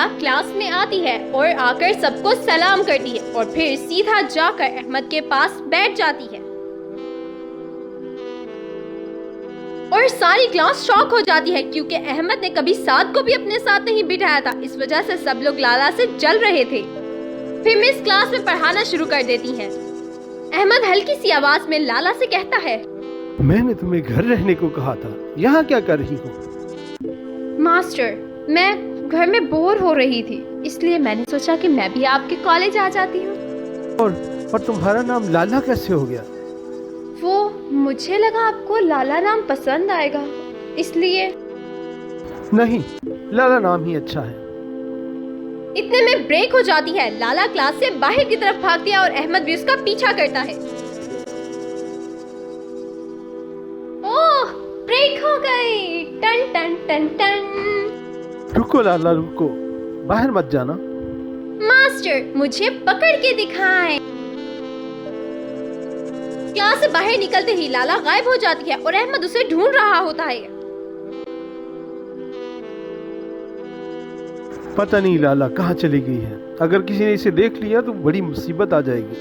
لالا class میں آتی ہے اور آ کر سب کو سلام کرتی ہے اور پھر سیدھا جا کر احمد کے پاس بیٹھ جاتی ہے اور ساری کلاس شاک ہو جاتی ہے کیونکہ احمد نے کبھی سعد کو بھی اپنے ساتھ نہیں بٹھایا تھا. اس وجہ سے سب لوگ لالا سے جل رہے تھے. پھر مس کلاس میں پڑھانا شروع کر دیتی ہیں. احمد ہلکی سی آواز میں لالا سے کہتا ہے, میں نے تمہیں گھر رہنے کو کہا تھا, یہاں کیا کر رہی ہو؟ ماسٹر, میں گھر میں بور ہو رہی تھی, اس لیے میں نے سوچا کہ میں بھی آپ کے کالج آ جاتی ہوں. اور تمہارا نام لالا کیسے ہو گیا؟ وہ مجھے لگا آپ کو لالا نام پسند آئے گا, اس لیے. نہیں, لالا نام ہی اچھا ہے. اتنے میں بریک ہو جاتی ہے. لالا کلاس سے باہر کی طرف بھاگتی ہے اور احمد بھی اس کا پیچھا کرتا ہے. اوہ, بریک ہو گئی. ٹن ٹن ٹن ٹن. رکو لالا رکو, باہر مت جانا. ماسٹر, مجھے پکڑ کے دکھائیں. کلاس سے باہر نکلتے ہی لالا غائب ہو جاتی ہے اور احمد اسے ڈھونڈ رہا ہوتا ہے. پتہ نہیں لالا کہاں چلی گئی ہے. اگر کسی نے اسے دیکھ لیا تو بڑی مصیبت آ جائے گی.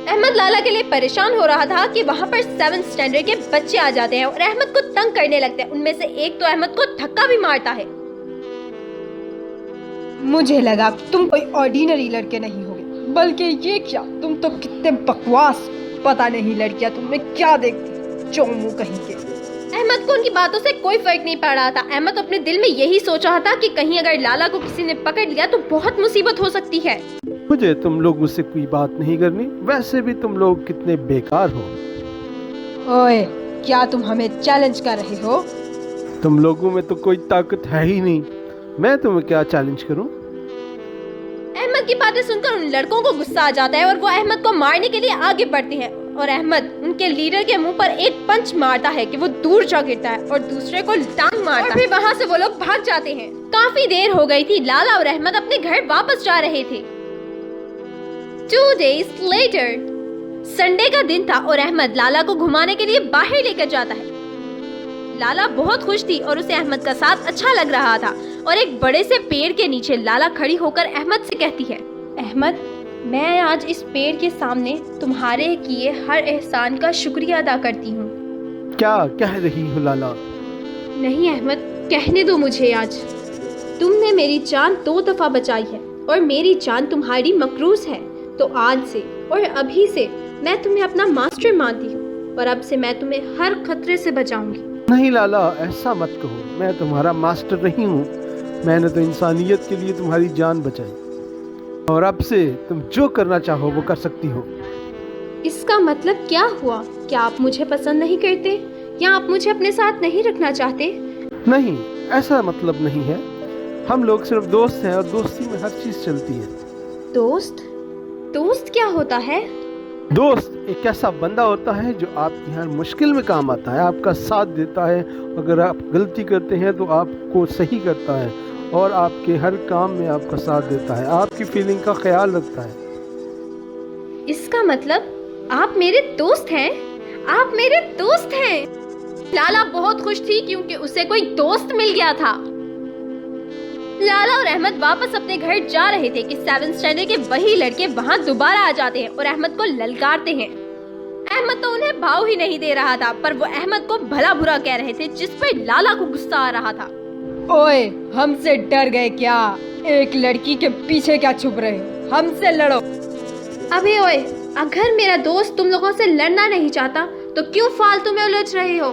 احمد لالا کے لیے پریشان ہو رہا تھا کہ وہاں پر 7th اسٹینڈرڈ کے بچے آ جاتے ہیں اور احمد کو تنگ کرنے لگتے ہیں. ان میں سے ایک تو احمد کو دھکا بھی مارتا ہے. مجھے لگا تم کوئی آرڈینری لڑکے نہیں ہوگے, بلکہ یہ کیا, تم تو کتنے بکواس. پتہ نہیں لڑکیاں تم میں کیا دیکھتی, چومو کہیں کے. احمد کو ان کی باتوں سے کوئی فرق نہیں پڑ رہا تھا. احمد اپنے دل میں یہی سوچ رہا تھا کہ کہیں اگر لالا کو کسی نے پکڑ لیا تو بہت مصیبت ہو سکتی ہے. مجھے تم لوگوں سے کوئی بات نہیں کرنی. ویسے بھی تم لوگ کتنے بیکار ہو. اوئے, کیا تم ہمیں چیلنج کر رہے ہو؟ تم لوگوں میں تو کوئی طاقت ہے ہی نہیں. میں تمہیں کیا چیلنج کروں؟ احمد کی باتیں سن کر ان لڑکوں کو غصہ آ جاتا ہے اور وہ احمد کو مارنے کے لیے آگے بڑھتے ہیں اور احمد ان کے لیڈر کے منہ پر ایک پنچ مارتا ہے کہ وہ دور جا گرتا ہے اور دوسرے کو ٹانگ مارتا ہے اور پھر وہاں سے وہ لوگ بھاگ جاتے ہیں. کافی دیر ہو گئی تھی. لالا اور احمد اپنے گھر واپس جا رہے تھے. 2 days later. سنڈے کا دن تھا اور احمد لالا کو گھمانے کے لیے باہر لے کر جاتا ہے. لالا بہت خوش تھی اور اسے احمد کا ساتھ اچھا لگ رہا تھا اور ایک بڑے سے پیڑ کے نیچے لالا کھڑی ہو کر احمد سے کہتی ہے, احمد, میں آج اس پیڑ کے سامنے تمہارے کیے ہر احسان کا شکریہ ادا کرتی ہوں. کیا کہہ رہی ہو لالا؟ نہیں احمد, کہنے دو مجھے. آج تم نے میری جان 2 دفعہ بچائی ہے اور میری جان تمہاری مقروض ہے. تو آج سے اور ابھی سے میں تمہیں اپنا ماسٹر مانتی ہوں اور اب سے میں تمہیں ہر خطرے سے بچاؤں گی. نہیں لالا, ایسا مت کہو. میں تمہارا ماسٹر نہیں ہوں. میں نے تو انسانیت کے لیے تمہاری جان بچائی اور اب سے تم جو کرنا چاہو وہ کر سکتی ہو. اس کا مطلب کیا ہوا؟ کیا آپ مجھے پسند نہیں کرتے یا آپ مجھے اپنے ساتھ نہیں رکھنا چاہتے؟ نہیں, ایسا مطلب نہیں ہے. ہم لوگ صرف دوست ہیں اور دوستی میں ہر چیز چلتی ہے. دوست؟ دوست کیا ہوتا ہے؟ دوست ایک ایسا بندہ ہوتا ہے جو آپ کی ہر مشکل میں کام آتا ہے, آپ کا ساتھ دیتا ہے. اگر آپ غلطی کرتے ہیں تو آپ کو صحیح کرتا ہے اور آپ کے ہر کام میں آپ کا ساتھ دیتا ہے, آپ کی فیلنگ کا خیال رکھتا ہے. اس کا مطلب آپ میرے دوست ہیں؟ آپ میرے دوست ہیں. لالا بہت خوش تھی کیونکہ اسے کوئی دوست مل گیا تھا. لالا اور احمد واپس اپنے گھر جا رہے تھے کہ 7th اسٹینڈرڈ کے وہی لڑکے وہاں دوبارہ آ جاتے ہیں اور احمد کو للکارتے ہیں. احمد تو انہیں بھاؤ ہی نہیں دے رہا تھا, پر وہ احمد کو بھلا برا کہہ رہے تھے جس پر لالا کو غصہ آ رہا تھا. اوئے, ہم سے ڈر گئے کیا؟ ایک لڑکی کے پیچھے کیا چھپ رہے ہو؟ ہم سے لڑو. ابے اوئے, اگر میرا دوست تم لوگوں سے لڑنا نہیں چاہتا تو کیوں فالتو میں الجھ رہے ہو؟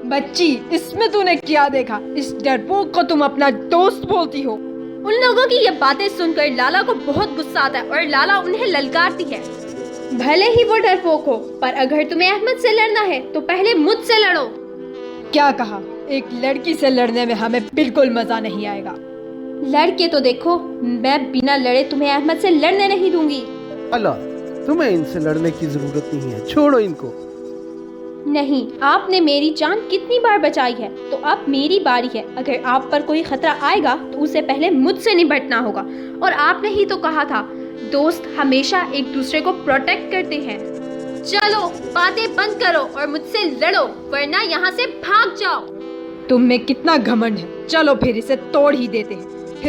بچی, اس میں تو نے کیا دیکھا؟ اس ڈرپوک کو تم اپنا دوست بولتی ہو. ان لوگوں کی یہ باتیں سن کر لالا کو بہت غصہ آتا ہے اور لالا انہیں للکارتی ہے. بھلے ہی وہ ڈرپوک ہو, پر اگر تمہیں احمد سے لڑنا ہے تو پہلے مجھ سے لڑو. کیا کہا؟ ایک لڑکی سے لڑنے میں ہمیں بالکل مزہ نہیں آئے گا. لڑکے تو دیکھو, میں بنا لڑے تمہیں احمد سے لڑنے نہیں دوں گی. اللہ, تمہیں ان سے لڑنے کی ضرورت نہیں ہے, چھوڑو ان کو. نہیں, آپ نے میری جان کتنی بار بچائی ہے تو اب میری باری ہے. اگر آپ پر کوئی خطرہ آئے گا تو اسے پہلے مجھ سے نمٹنا ہوگا. اور آپ نے ہی تو کہا تھا دوست ہمیشہ ایک دوسرے کو پروٹیکٹ کرتے ہیں. چلو باتیں بند کرو اور مجھ سے لڑو, ورنہ یہاں سے بھاگ جاؤ. تم میں کتنا گھمنڈ ہے. چلو پھر اسے توڑ ہی دیتے ہیں,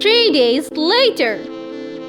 3 days later,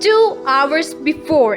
2 hours before,